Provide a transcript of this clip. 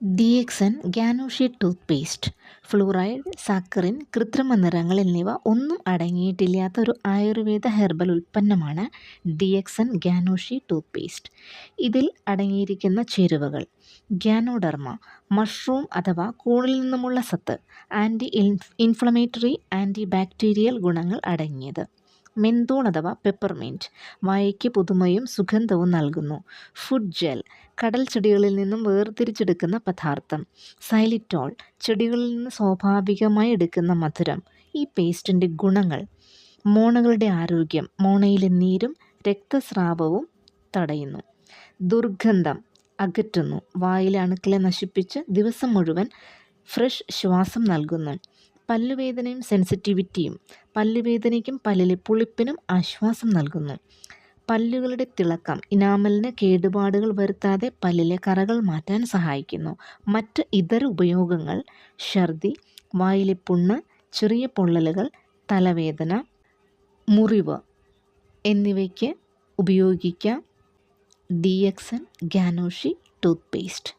DXN Ganozhi toothpaste. Fluoride, saccharin, കൃത്രിമ നിറങ്ങൾ എന്നിവ ഒന്നും അടങ്ങിയിട്ടില്ലാത്ത ഒരു ആയുർവേദ ഹെർബൽ ഉൽപ്പന്നമാണ് DXN ഗാനോഷി ടൂത്ത് പേസ്റ്റ്. ഇതിൽ അടങ്ങിയിരിക്കുന്ന ചേരുവകൾ: ഗ്യാനോഡെർമ, മഷ്റൂം അഥവാ കൂണിൽ നിന്നുമുള്ള സത്ത്, ആൻറ്റി ഇൻഫ്ലമേറ്ററി, ആൻറ്റി ബാക്ടീരിയൽ ഗുണങ്ങൾ അടങ്ങിയത്. മെന്തോൾ അഥവാ പെപ്പർമിൻറ്റ്, വായയ്ക്ക് പുതുമയും സുഗന്ധവും നൽകുന്നു. ഫുഡ് ജെൽ, കടൽ ചെടികളിൽ നിന്നും വേർതിരിച്ചെടുക്കുന്ന പദാർത്ഥം. സൈലിറ്റോൾ, ചെടികളിൽ നിന്ന് സ്വാഭാവികമായി എടുക്കുന്ന മധുരം. ഈ പേസ്റ്റിൻ്റെ ഗുണങ്ങൾ: മോണകളുടെ ആരോഗ്യം, മോണയിലെ നീരും രക്തസ്രാവവും തടയുന്നു. ദുർഗന്ധം അകറ്റുന്നു, വായിലെ അണുക്കളെ നശിപ്പിച്ച് ദിവസം മുഴുവൻ ഫ്രഷ് ശ്വാസം നൽകുന്നു. പല്ലുവേദനയും സെൻസിറ്റിവിറ്റിയും, പല്ലുവേദനയ്ക്കും പല്ലിലെ പുളിപ്പിനും ആശ്വാസം നൽകുന്നു. പല്ലുകളുടെ തിളക്കം, ഇനാമലിന് കേടുപാടുകൾ വരുത്താതെ പല്ലിലെ കറകൾ മാറ്റാൻ സഹായിക്കുന്നു. മറ്റ് ഇതര ഉപയോഗങ്ങൾ: ഛർദി, വായിലെ പുണ്ണ്, ചെറിയ പൊള്ളലുകൾ, തലവേദന, മുറിവ് എന്നിവയ്ക്ക് ഉപയോഗിക്കാം DXN ഗാനോഷി ടൂത്ത് പേസ്റ്റ്.